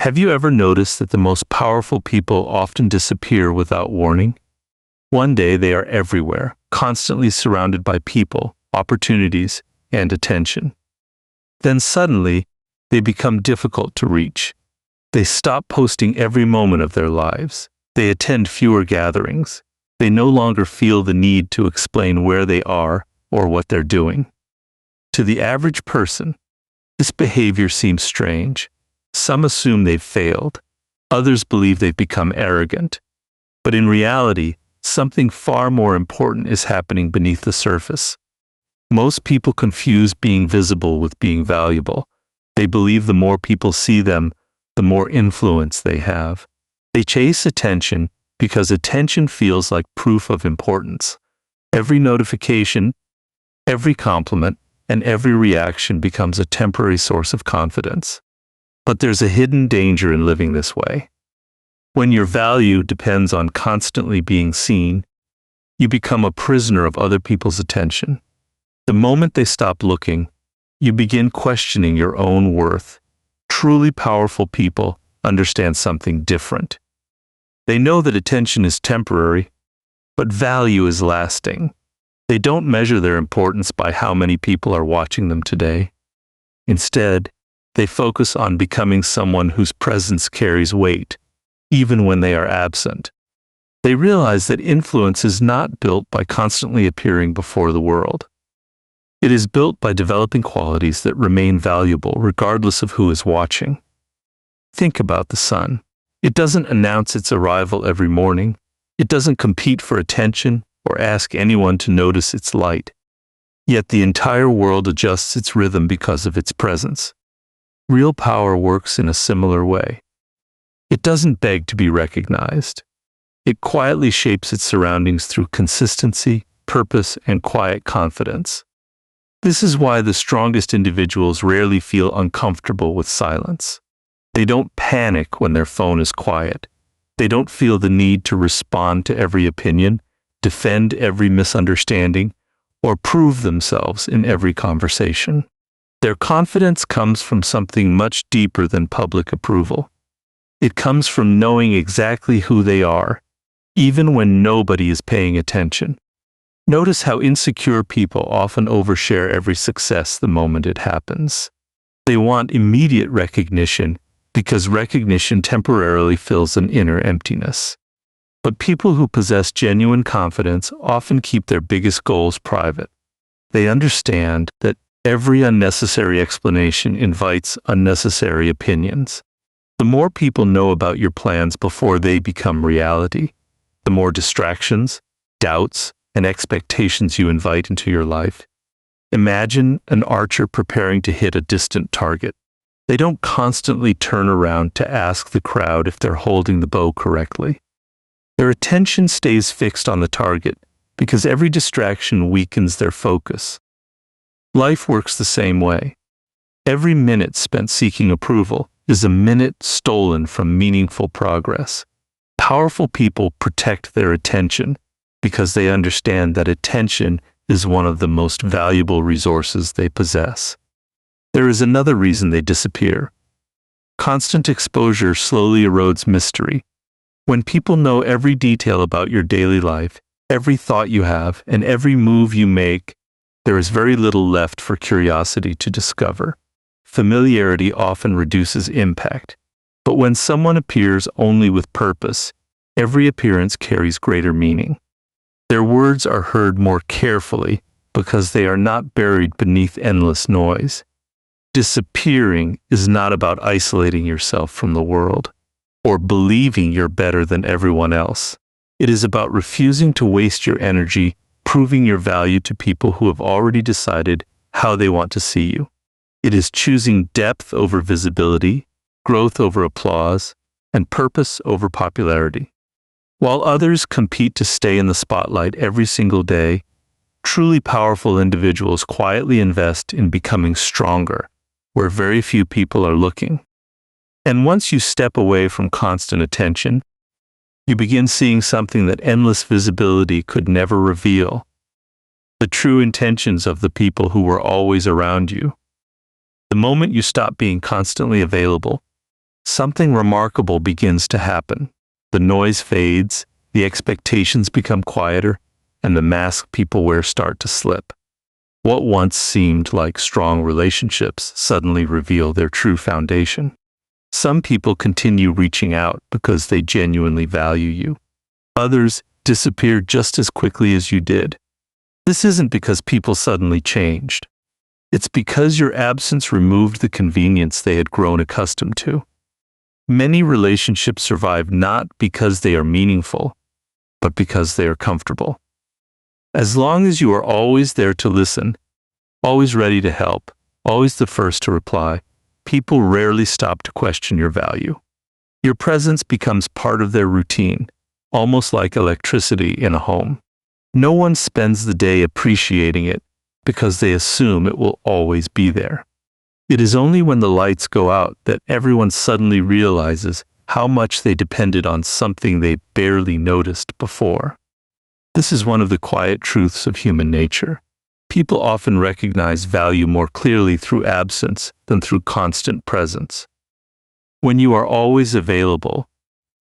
Have you ever noticed that the most powerful people often disappear without warning? One day they are everywhere, constantly surrounded by people, opportunities, and attention. Then suddenly, they become difficult to reach. They stop posting every moment of their lives. They attend fewer gatherings. They no longer feel the need to explain where they are or what they're doing. To the average person, this behavior seems strange. Some assume they've failed. Others believe they've become arrogant. But in reality, something far more important is happening beneath the surface. Most people confuse being visible with being valuable. They believe the more people see them, the more influence they have. They chase attention because attention feels like proof of importance. Every notification, every compliment, and every reaction becomes a temporary source of confidence. But there's a hidden danger in living this way. When your value depends on constantly being seen, you become a prisoner of other people's attention. The moment they stop looking, you begin questioning your own worth. Truly powerful people understand something different. They know that attention is temporary, but value is lasting. They don't measure their importance by how many people are watching them today. Instead, they focus on becoming someone whose presence carries weight, even when they are absent. They realize that influence is not built by constantly appearing before the world. It is built by developing qualities that remain valuable regardless of who is watching. Think about the sun. It doesn't announce its arrival every morning. It doesn't compete for attention or ask anyone to notice its light. Yet the entire world adjusts its rhythm because of its presence. Real power works in a similar way. It doesn't beg to be recognized. It quietly shapes its surroundings through consistency, purpose, and quiet confidence. This is why the strongest individuals rarely feel uncomfortable with silence. They don't panic when their phone is quiet. They don't feel the need to respond to every opinion, defend every misunderstanding, or prove themselves in every conversation. Their confidence comes from something much deeper than public approval. It comes from knowing exactly who they are, even when nobody is paying attention. Notice how insecure people often overshare every success the moment it happens. They want immediate recognition because recognition temporarily fills an inner emptiness. But people who possess genuine confidence often keep their biggest goals private. They understand that every unnecessary explanation invites unnecessary opinions. The more people know about your plans before they become reality, the more distractions, doubts, and expectations you invite into your life. Imagine an archer preparing to hit a distant target. They don't constantly turn around to ask the crowd if they're holding the bow correctly. Their attention stays fixed on the target because every distraction weakens their focus. Life works the same way. Every minute spent seeking approval is a minute stolen from meaningful progress. Powerful people protect their attention because they understand that attention is one of the most valuable resources they possess. There is another reason they disappear. Constant exposure slowly erodes mystery. When people know every detail about your daily life, every thought you have, and every move you make, there is very little left for curiosity to discover. Familiarity often reduces impact. But when someone appears only with purpose, every appearance carries greater meaning. Their words are heard more carefully because they are not buried beneath endless noise. Disappearing is not about isolating yourself from the world or believing you're better than everyone else. It is about refusing to waste your energy proving your value to people who have already decided how they want to see you. It is choosing depth over visibility, growth over applause, and purpose over popularity. While others compete to stay in the spotlight every single day, truly powerful individuals quietly invest in becoming stronger, where very few people are looking. And once you step away from constant attention, you begin seeing something that endless visibility could never reveal: the true intentions of the people who were always around you. The moment you stop being constantly available, something remarkable begins to happen. The noise fades, the expectations become quieter, and the masks people wear start to slip. What once seemed like strong relationships suddenly reveal their true foundation. Some people continue reaching out because they genuinely value you. Others disappear just as quickly as you did. This isn't because people suddenly changed. It's because your absence removed the convenience they had grown accustomed to. Many relationships survive not because they are meaningful, but because they are comfortable. As long as you are always there to listen, always ready to help, always the first to reply, people rarely stop to question your value. Your presence becomes part of their routine, almost like electricity in a home. No one spends the day appreciating it because they assume it will always be there. It is only when the lights go out that everyone suddenly realizes how much they depended on something they barely noticed before. This is one of the quiet truths of human nature. People often recognize value more clearly through absence than through constant presence. When you are always available,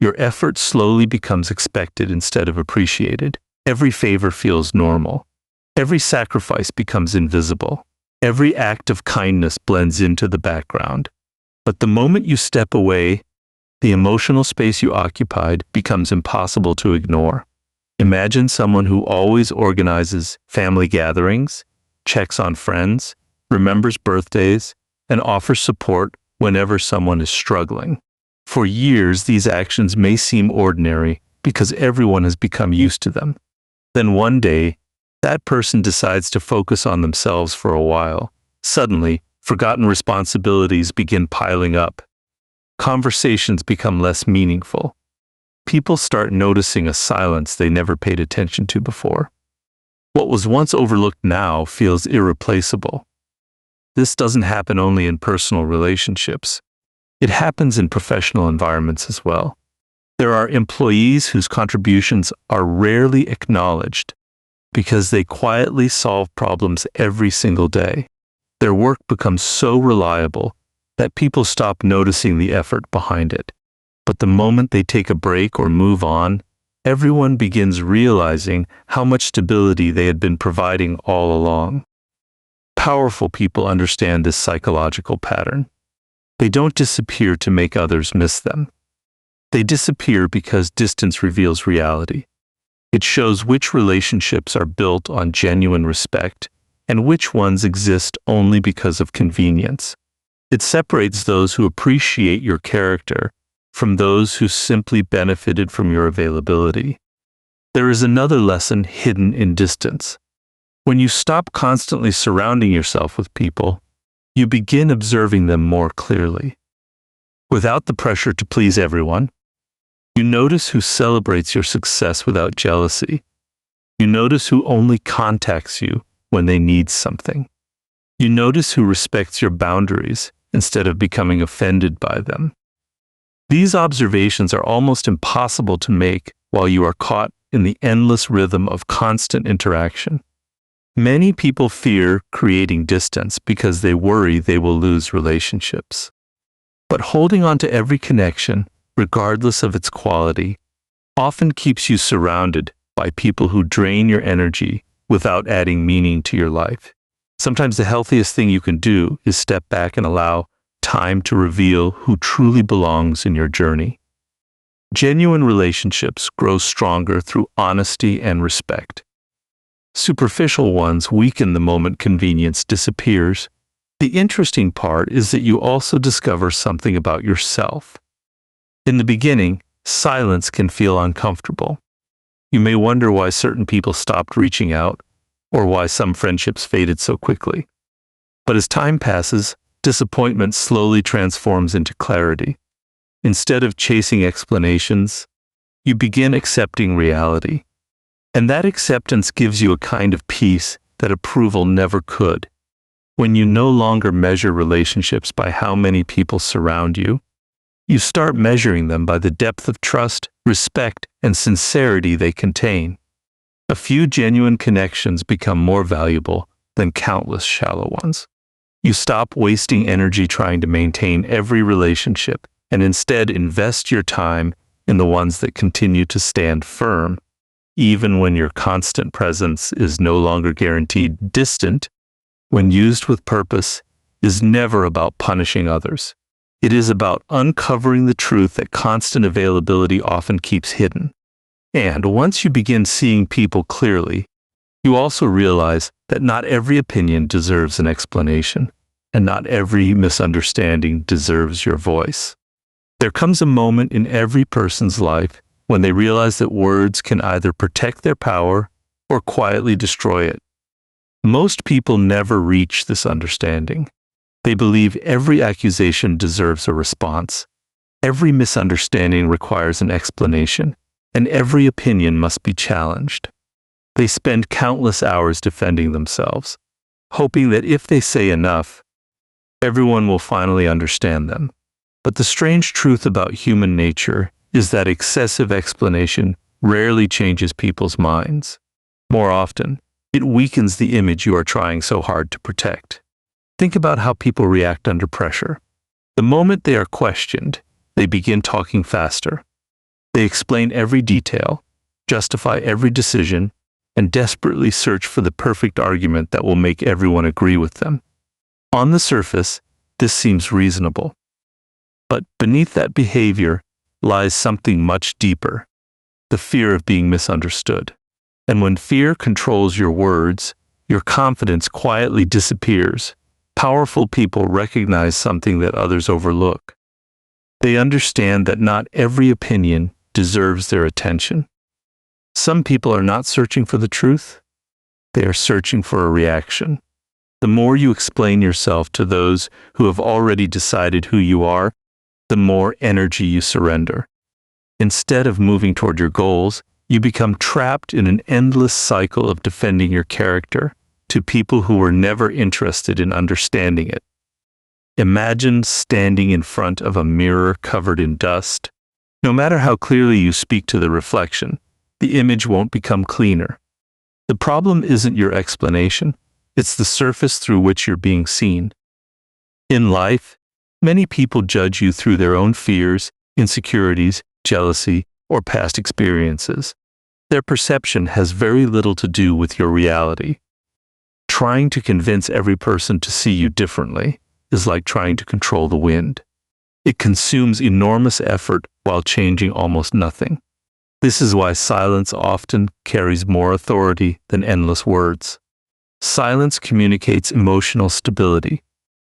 your effort slowly becomes expected instead of appreciated. Every favor feels normal. Every sacrifice becomes invisible. Every act of kindness blends into the background. But the moment you step away, the emotional space you occupied becomes impossible to ignore. Imagine someone who always organizes family gatherings, checks on friends, remembers birthdays, and offers support whenever someone is struggling. For years, these actions may seem ordinary because everyone has become used to them. Then one day, that person decides to focus on themselves for a while. Suddenly, forgotten responsibilities begin piling up. Conversations become less meaningful. People start noticing a silence they never paid attention to before. What was once overlooked now feels irreplaceable. This doesn't happen only in personal relationships. It happens in professional environments as well. There are employees whose contributions are rarely acknowledged because they quietly solve problems every single day. Their work becomes so reliable that people stop noticing the effort behind it. But the moment they take a break or move on, everyone begins realizing how much stability they had been providing all along. Powerful people understand this psychological pattern. They don't disappear to make others miss them. They disappear because distance reveals reality. It shows which relationships are built on genuine respect and which ones exist only because of convenience. It separates those who appreciate your character from those who simply benefited from your availability. There is another lesson hidden in distance. When you stop constantly surrounding yourself with people, you begin observing them more clearly. Without the pressure to please everyone, you notice who celebrates your success without jealousy. You notice who only contacts you when they need something. You notice who respects your boundaries instead of becoming offended by them. These observations are almost impossible to make while you are caught in the endless rhythm of constant interaction. Many people fear creating distance because they worry they will lose relationships. But holding on to every connection, regardless of its quality, often keeps you surrounded by people who drain your energy without adding meaning to your life. Sometimes the healthiest thing you can do is step back and allow time to reveal who truly belongs in your journey. Genuine relationships grow stronger through honesty and respect. Superficial ones weaken the moment convenience disappears. The interesting part is that you also discover something about yourself. In the beginning, silence can feel uncomfortable. You may wonder why certain people stopped reaching out or why some friendships faded so quickly. But as time passes, disappointment slowly transforms into clarity. Instead of chasing explanations, you begin accepting reality. And that acceptance gives you a kind of peace that approval never could. When you no longer measure relationships by how many people surround you, you start measuring them by the depth of trust, respect, and sincerity they contain. A few genuine connections become more valuable than countless shallow ones. You stop wasting energy trying to maintain every relationship and instead invest your time in the ones that continue to stand firm, even when your constant presence is no longer guaranteed. Distant, when used with purpose, is never about punishing others. It is about uncovering the truth that constant availability often keeps hidden. And once you begin seeing people clearly, you also realize that not every opinion deserves an explanation, and not every misunderstanding deserves your voice. There comes a moment in every person's life when they realize that words can either protect their power or quietly destroy it. Most people never reach this understanding. They believe every accusation deserves a response, every misunderstanding requires an explanation, and every opinion must be challenged. They spend countless hours defending themselves, hoping that if they say enough, everyone will finally understand them. But the strange truth about human nature is that excessive explanation rarely changes people's minds. More often, it weakens the image you are trying so hard to protect. Think about how people react under pressure. The moment they are questioned, they begin talking faster. They explain every detail, justify every decision, and desperately search for the perfect argument that will make everyone agree with them. On the surface, this seems reasonable. But beneath that behavior lies something much deeper, the fear of being misunderstood. And when fear controls your words, your confidence quietly disappears. Powerful people recognize something that others overlook. They understand that not every opinion deserves their attention. Some people are not searching for the truth. They are searching for a reaction. The more you explain yourself to those who have already decided who you are, the more energy you surrender. Instead of moving toward your goals, you become trapped in an endless cycle of defending your character to people who were never interested in understanding it. Imagine standing in front of a mirror covered in dust. No matter how clearly you speak to the reflection, the image won't become cleaner. The problem isn't your explanation, it's the surface through which you're being seen. In life, many people judge you through their own fears, insecurities, jealousy, or past experiences. Their perception has very little to do with your reality. Trying to convince every person to see you differently is like trying to control the wind. It consumes enormous effort while changing almost nothing. This is why silence often carries more authority than endless words. Silence communicates emotional stability.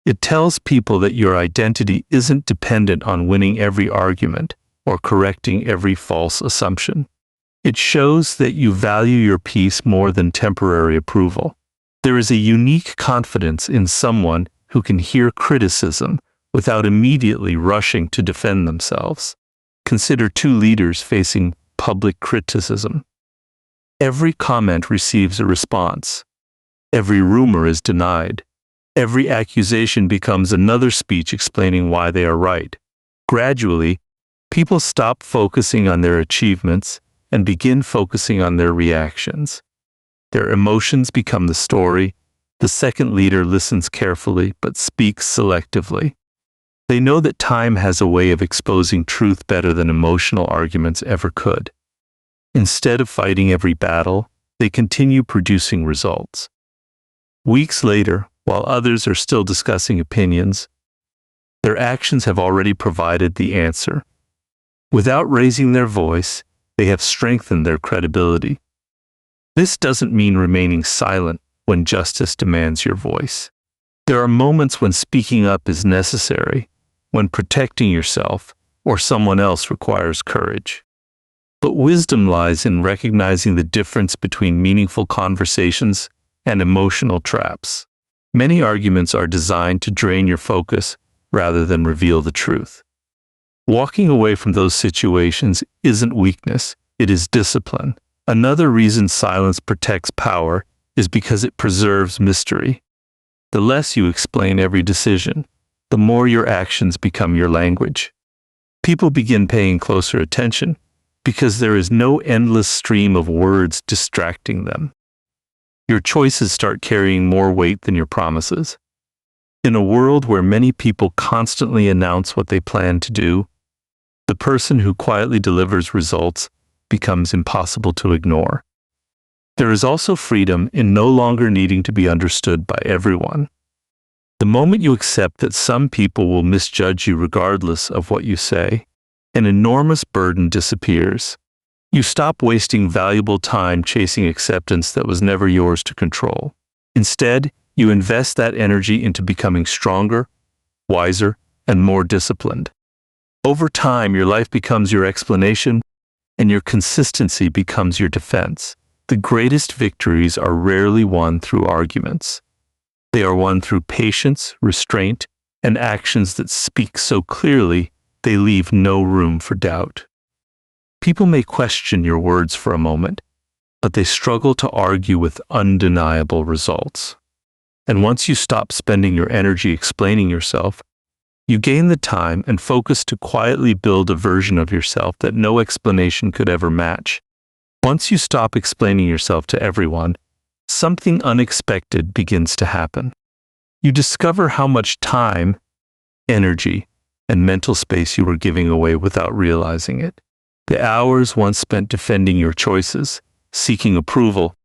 It tells people that your identity isn't dependent on winning every argument or correcting every false assumption. It shows that you value your peace more than temporary approval. There is a unique confidence in someone who can hear criticism without immediately rushing to defend themselves. Consider two leaders facing public criticism. Every comment receives a response. Every rumor is denied. Every accusation becomes another speech explaining why they are right. Gradually, people stop focusing on their achievements and begin focusing on their reactions. Their emotions become the story. The second leader listens carefully but speaks selectively. They know that time has a way of exposing truth better than emotional arguments ever could. Instead of fighting every battle, they continue producing results. Weeks later, while others are still discussing opinions, their actions have already provided the answer. Without raising their voice, they have strengthened their credibility. This doesn't mean remaining silent when justice demands your voice. There are moments when speaking up is necessary, when protecting yourself or someone else requires courage. But wisdom lies in recognizing the difference between meaningful conversations and emotional traps. Many arguments are designed to drain your focus rather than reveal the truth. Walking away from those situations isn't weakness, it is discipline. Another reason silence protects power is because it preserves mystery. The less you explain every decision, the more your actions become your language. People begin paying closer attention because there is no endless stream of words distracting them. Your choices start carrying more weight than your promises. In a world where many people constantly announce what they plan to do, the person who quietly delivers results becomes impossible to ignore. There is also freedom in no longer needing to be understood by everyone. The moment you accept that some people will misjudge you regardless of what you say, an enormous burden disappears. You stop wasting valuable time chasing acceptance that was never yours to control. Instead, you invest that energy into becoming stronger, wiser, and more disciplined. Over time, your life becomes your explanation, and your consistency becomes your defense. The greatest victories are rarely won through arguments. They are won through patience, restraint, and actions that speak so clearly they leave no room for doubt. People may question your words for a moment, but they struggle to argue with undeniable results. And once you stop spending your energy explaining yourself, you gain the time and focus to quietly build a version of yourself that no explanation could ever match. Once you stop explaining yourself to everyone, something unexpected begins to happen. You discover how much time, energy, and mental space you were giving away without realizing it. The hours once spent defending your choices, seeking approval,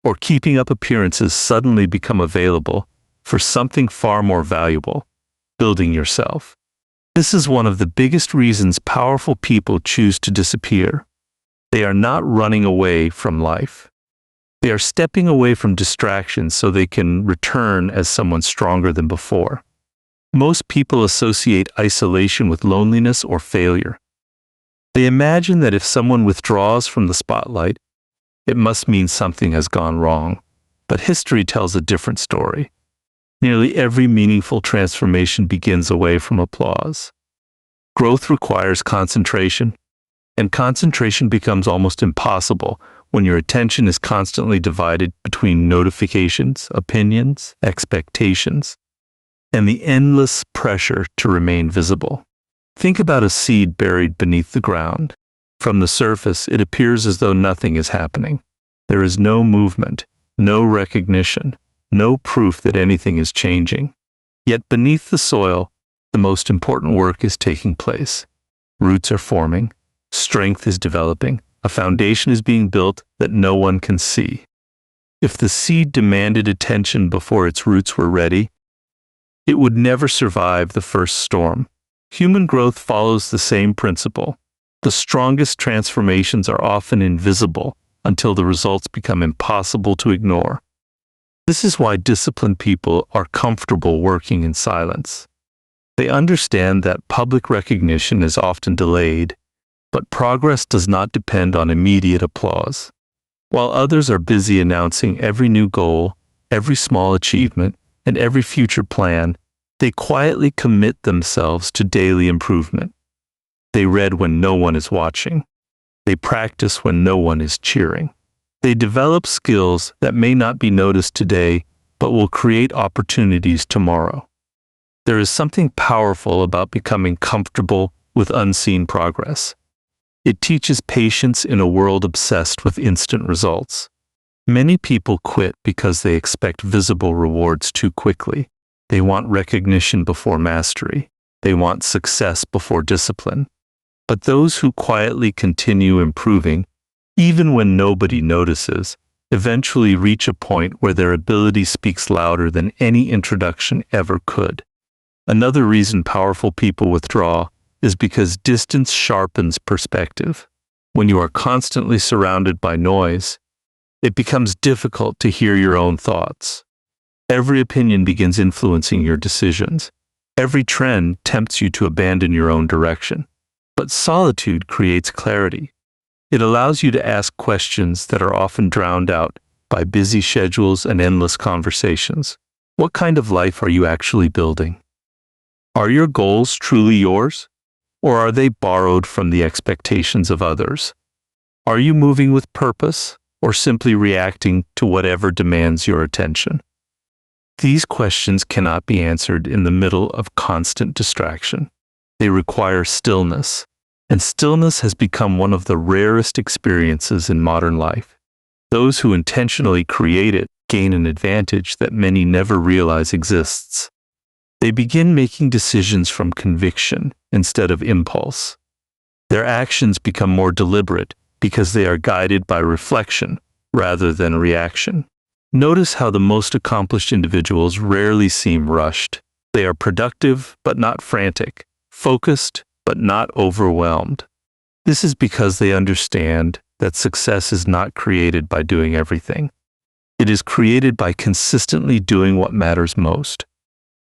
or keeping up appearances suddenly become available for something far more valuable: building yourself. This is one of the biggest reasons powerful people choose to disappear. They are not running away from life. They are stepping away from distractions so they can return as someone stronger than before. Most people associate isolation with loneliness or failure. They imagine that if someone withdraws from the spotlight, it must mean something has gone wrong. But history tells a different story. Nearly every meaningful transformation begins away from applause. Growth requires concentration, and concentration becomes almost impossible when your attention is constantly divided between notifications, opinions, expectations, and the endless pressure to remain visible. Think about a seed buried beneath the ground. From the surface, it appears as though nothing is happening. There is no movement, no recognition, no proof that anything is changing. Yet beneath the soil, the most important work is taking place. Roots are forming, strength is developing, a foundation is being built that no one can see. If the seed demanded attention before its roots were ready, it would never survive the first storm. Human growth follows the same principle. The strongest transformations are often invisible until the results become impossible to ignore. This is why disciplined people are comfortable working in silence. They understand that public recognition is often delayed, but progress does not depend on immediate applause. While others are busy announcing every new goal, every small achievement, and every future plan, they quietly commit themselves to daily improvement. They read when no one is watching. They practice when no one is cheering. They develop skills that may not be noticed today, but will create opportunities tomorrow. There is something powerful about becoming comfortable with unseen progress. It teaches patience in a world obsessed with instant results. Many people quit because they expect visible rewards too quickly. They want recognition before mastery. They want success before discipline. But those who quietly continue improving, even when nobody notices, eventually reach a point where their ability speaks louder than any introduction ever could. Another reason powerful people withdraw is because distance sharpens perspective. When you are constantly surrounded by noise, it becomes difficult to hear your own thoughts. Every opinion begins influencing your decisions. Every trend tempts you to abandon your own direction. But solitude creates clarity. It allows you to ask questions that are often drowned out by busy schedules and endless conversations. What kind of life are you actually building? Are your goals truly yours, or are they borrowed from the expectations of others? Are you moving with purpose, or simply reacting to whatever demands your attention? These questions cannot be answered in the middle of constant distraction. They require stillness, and stillness has become one of the rarest experiences in modern life. Those who intentionally create it gain an advantage that many never realize exists. They begin making decisions from conviction instead of impulse. Their actions become more deliberate because they are guided by reflection rather than reaction. Notice how the most accomplished individuals rarely seem rushed. They are productive but not frantic, focused but not overwhelmed. This is because they understand that success is not created by doing everything. It is created by consistently doing what matters most.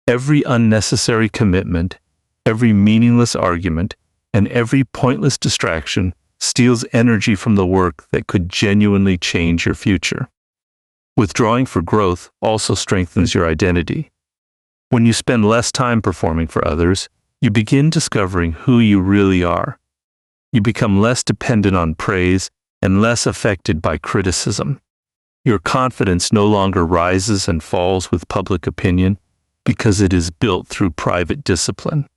Every unnecessary commitment, every meaningless argument, and every pointless distraction steals energy from the work that could genuinely change your future. Withdrawing for growth also strengthens your identity. When you spend less time performing for others, you begin discovering who you really are. You become less dependent on praise and less affected by criticism. Your confidence no longer rises and falls with public opinion because it is built through private discipline.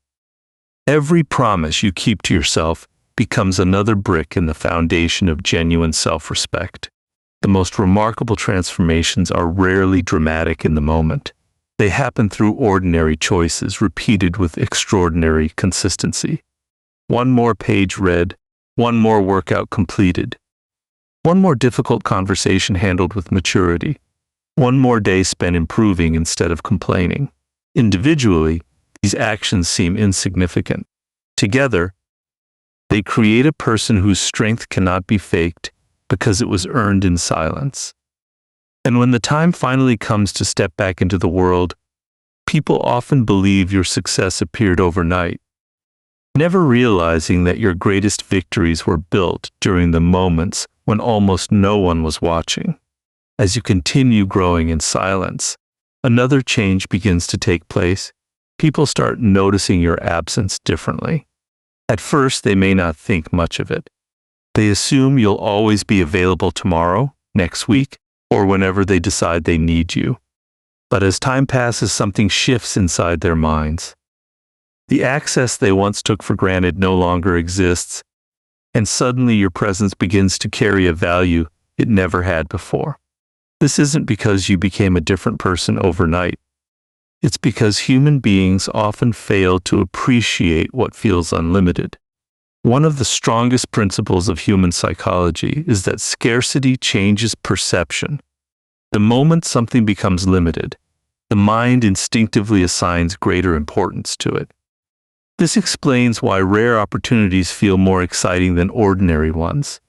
Every promise you keep to yourself becomes another brick in the foundation of genuine self-respect. The most remarkable transformations are rarely dramatic in the moment. They happen through ordinary choices repeated with extraordinary consistency. One more page read, one more workout completed, one more difficult conversation handled with maturity, one more day spent improving instead of complaining. Individually, these actions seem insignificant. Together, they create a person whose strength cannot be faked because it was earned in silence. And when the time finally comes to step back into the world, people often believe your success appeared overnight, never realizing that your greatest victories were built during the moments when almost no one was watching. As you continue growing in silence, another change begins to take place. People start noticing your absence differently. At first, they may not think much of it. They assume you'll always be available tomorrow, next week, or whenever they decide they need you. But as time passes, something shifts inside their minds. The access they once took for granted no longer exists, and suddenly your presence begins to carry a value it never had before. This isn't because you became a different person overnight. It's because human beings often fail to appreciate what feels unlimited. One of the strongest principles of human psychology is that scarcity changes perception. The moment something becomes limited, the mind instinctively assigns greater importance to it. This explains why rare opportunities feel more exciting than ordinary ones,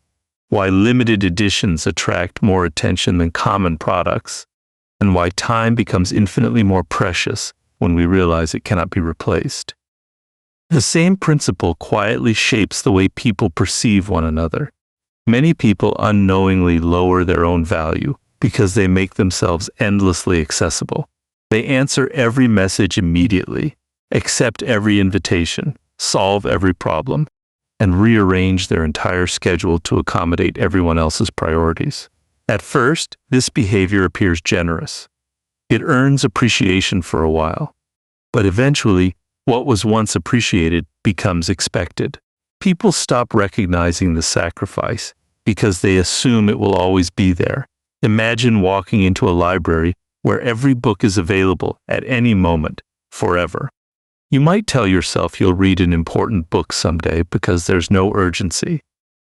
why limited editions attract more attention than common products, and why time becomes infinitely more precious when we realize it cannot be replaced. The same principle quietly shapes the way people perceive one another. Many people unknowingly lower their own value because they make themselves endlessly accessible. They answer every message immediately, accept every invitation, solve every problem, and rearrange their entire schedule to accommodate everyone else's priorities. At first, this behavior appears generous. It earns appreciation for a while, but eventually, what was once appreciated becomes expected. People stop recognizing the sacrifice because they assume it will always be there. Imagine walking into a library where every book is available at any moment, forever. You might tell yourself you'll read an important book someday because there's no urgency.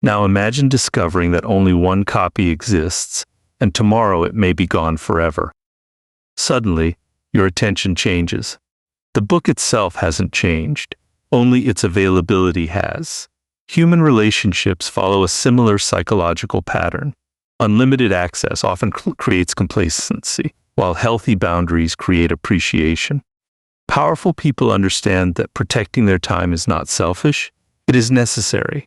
Now imagine discovering that only one copy exists, and tomorrow it may be gone forever. Suddenly, your attention changes. The book itself hasn't changed, only its availability has. Human relationships follow a similar psychological pattern. Unlimited access often creates complacency, while healthy boundaries create appreciation. Powerful people understand that protecting their time is not selfish, it is necessary.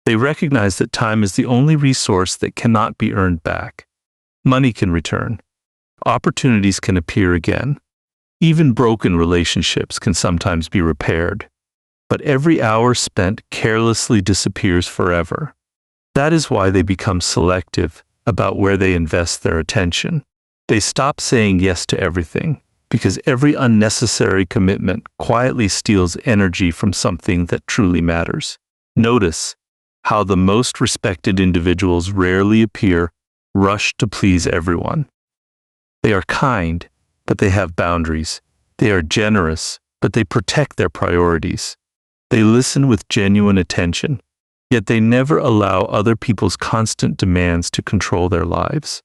They recognize that time is the only resource that cannot be earned back. Money can return. Opportunities can appear again. Even broken relationships can sometimes be repaired. But every hour spent carelessly disappears forever. That is why they become selective about where they invest their attention. They stop saying yes to everything, because every unnecessary commitment quietly steals energy from something that truly matters. Notice how the most respected individuals rarely appear rushed to please everyone. They are kind, but they have boundaries, They are generous, but they protect their priorities. They listen with genuine attention, yet they never allow other people's constant demands to control their lives.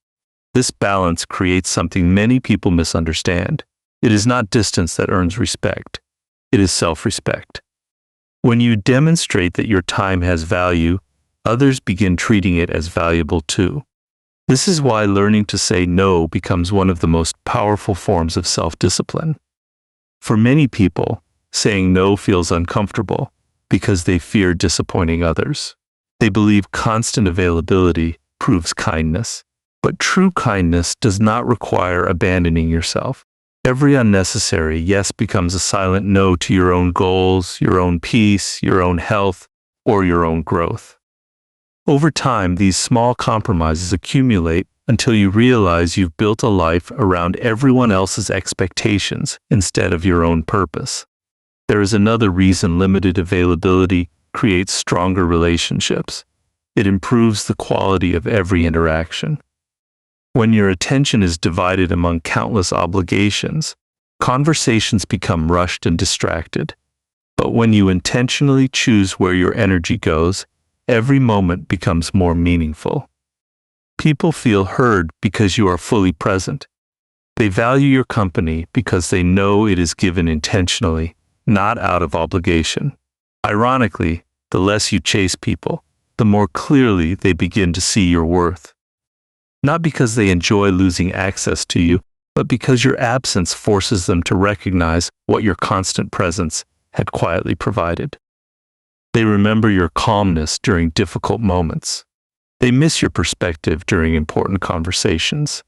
This balance creates something many people misunderstand. It is not distance that earns respect. It is self-respect. When you demonstrate that your time has value, others begin treating it as valuable too. This is why learning to say no becomes one of the most powerful forms of self-discipline. For many people, saying no feels uncomfortable because they fear disappointing others. They believe constant availability proves kindness. But true kindness does not require abandoning yourself. Every unnecessary yes becomes a silent no to your own goals, your own peace, your own health, or your own growth. Over time, these small compromises accumulate until you realize you've built a life around everyone else's expectations instead of your own purpose. There is another reason limited availability creates stronger relationships. It improves the quality of every interaction. When your attention is divided among countless obligations, conversations become rushed and distracted. But when you intentionally choose where your energy goes, every moment becomes more meaningful. People feel heard because you are fully present. They value your company because they know it is given intentionally, not out of obligation. Ironically, the less you chase people, the more clearly they begin to see your worth. Not because they enjoy losing access to you, but because your absence forces them to recognize what your constant presence had quietly provided. They remember your calmness during difficult moments. They miss your perspective during important conversations.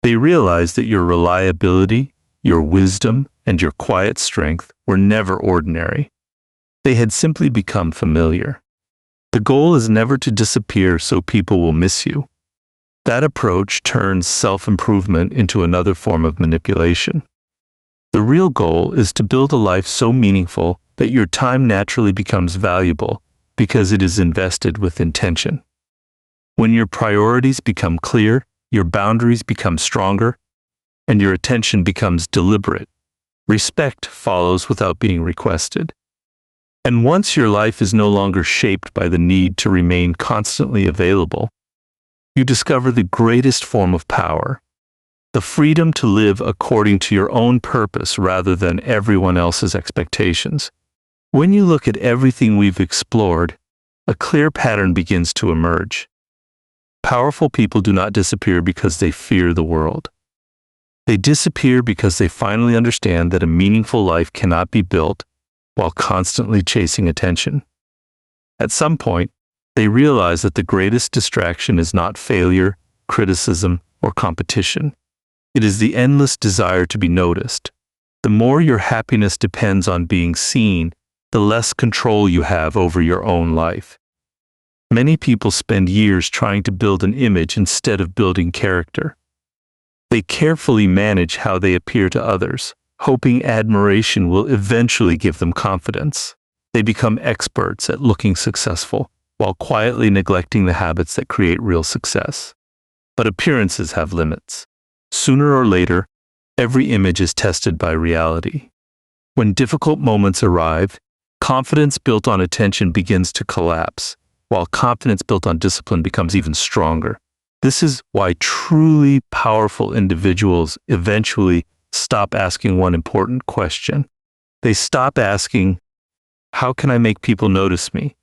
They realize that your reliability, your wisdom, and your quiet strength were never ordinary. They had simply become familiar. The goal is never to disappear so people will miss you. That approach turns self-improvement into another form of manipulation. The real goal is to build a life so meaningful that your time naturally becomes valuable because it is invested with intention. When your priorities become clear, your boundaries become stronger, and your attention becomes deliberate, respect follows without being requested. And once your life is no longer shaped by the need to remain constantly available, you discover the greatest form of power, the freedom to live according to your own purpose rather than everyone else's expectations. When you look at everything we've explored, a clear pattern begins to emerge. Powerful people do not disappear because they fear the world. They disappear because they finally understand that a meaningful life cannot be built while constantly chasing attention. At some point, they realize that the greatest distraction is not failure, criticism, or competition. It is the endless desire to be noticed. The more your happiness depends on being seen, the less control you have over your own life. Many people spend years trying to build an image instead of building character. They carefully manage how they appear to others, hoping admiration will eventually give them confidence. They become experts at looking successful, while quietly neglecting the habits that create real success. But appearances have limits. Sooner or later, every image is tested by reality. When difficult moments arrive, confidence built on attention begins to collapse, while confidence built on discipline becomes even stronger. This is why truly powerful individuals eventually stop asking one important question. They stop asking, "How can I make people notice me?"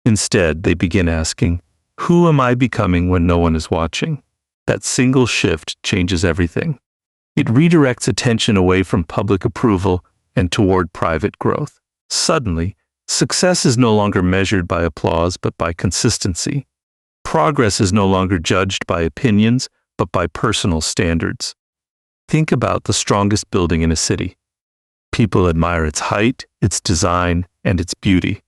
Instead, they begin asking, "Who am I becoming when no one is watching?" That single shift changes everything. It redirects attention away from public approval and toward private growth. Suddenly, success is no longer measured by applause but by consistency. Progress is no longer judged by opinions but by personal standards. Think about the strongest building in a city. People admire its height, its design, and its beauty.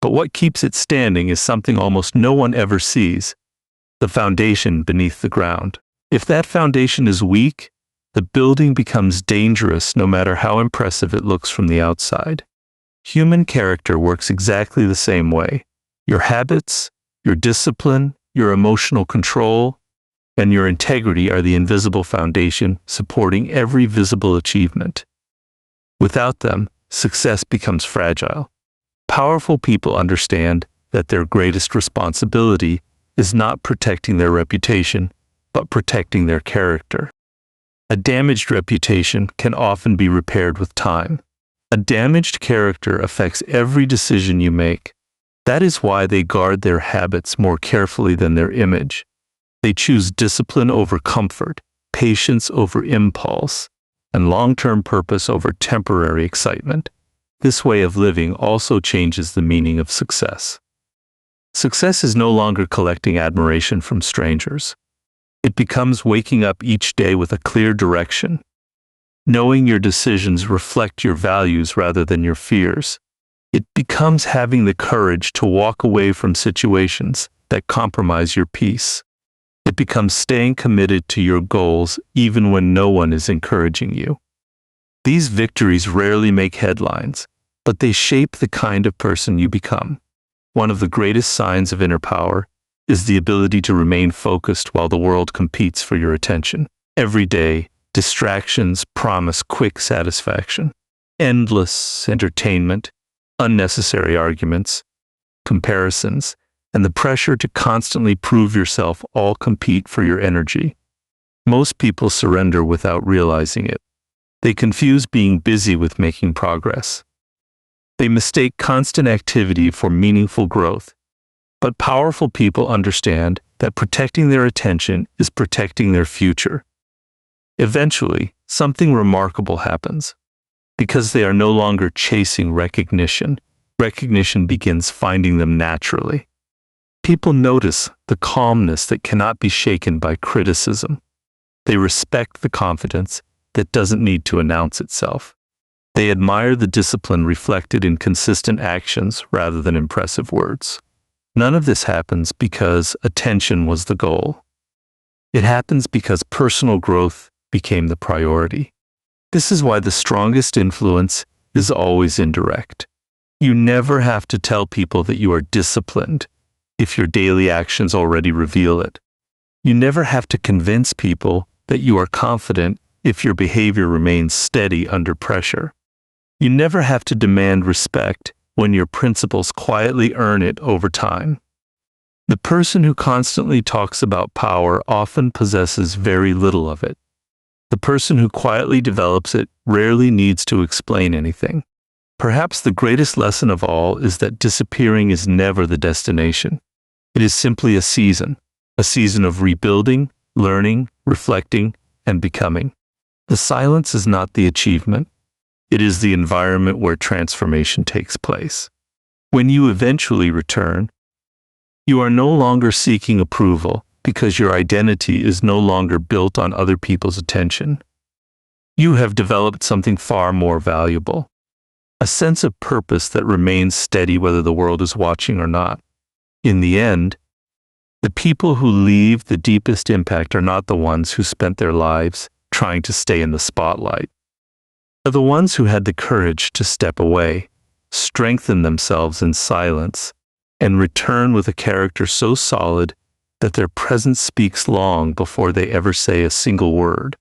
But what keeps it standing is something almost no one ever sees: the foundation beneath the ground. If that foundation is weak, the building becomes dangerous no matter how impressive it looks from the outside. Human character works exactly the same way. Your habits, your discipline, your emotional control, and your integrity are the invisible foundation supporting every visible achievement. Without them, success becomes fragile. Powerful people understand that their greatest responsibility is not protecting their reputation, but protecting their character. A damaged reputation can often be repaired with time. A damaged character affects every decision you make. That is why they guard their habits more carefully than their image. They choose discipline over comfort, patience over impulse, and long-term purpose over temporary excitement. This way of living also changes the meaning of success. Success is no longer collecting admiration from strangers. It becomes waking up each day with a clear direction, knowing your decisions reflect your values rather than your fears. It becomes having the courage to walk away from situations that compromise your peace. It becomes staying committed to your goals even when no one is encouraging you. These victories rarely make headlines, but they shape the kind of person you become. One of the greatest signs of inner power is the ability to remain focused while the world competes for your attention. Every day, distractions promise quick satisfaction. Endless entertainment, unnecessary arguments, comparisons, and the pressure to constantly prove yourself all compete for your energy. Most people surrender without realizing it. They confuse being busy with making progress. They mistake constant activity for meaningful growth. But powerful people understand that protecting their attention is protecting their future. Eventually, something remarkable happens. Because they are no longer chasing recognition, recognition begins finding them naturally. People notice the calmness that cannot be shaken by criticism. They respect the confidence that doesn't need to announce itself. They admire the discipline reflected in consistent actions rather than impressive words. None of this happens because attention was the goal. It happens because personal growth became the priority. This is why the strongest influence is always indirect. You never have to tell people that you are disciplined if your daily actions already reveal it. You never have to convince people that you are confident if your behavior remains steady under pressure. You never have to demand respect when your principles quietly earn it over time. The person who constantly talks about power often possesses very little of it. The person who quietly develops it rarely needs to explain anything. Perhaps the greatest lesson of all is that disappearing is never the destination. It is simply a season of rebuilding, learning, reflecting, and becoming. The silence is not the achievement. It is the environment where transformation takes place. When you eventually return, you are no longer seeking approval because your identity is no longer built on other people's attention. You have developed something far more valuable, a sense of purpose that remains steady whether the world is watching or not. In the end, the people who leave the deepest impact are not the ones who spent their lives trying to stay in the spotlight. They're the ones who had the courage to step away, strengthen themselves in silence, and return with a character so solid that their presence speaks long before they ever say a single word.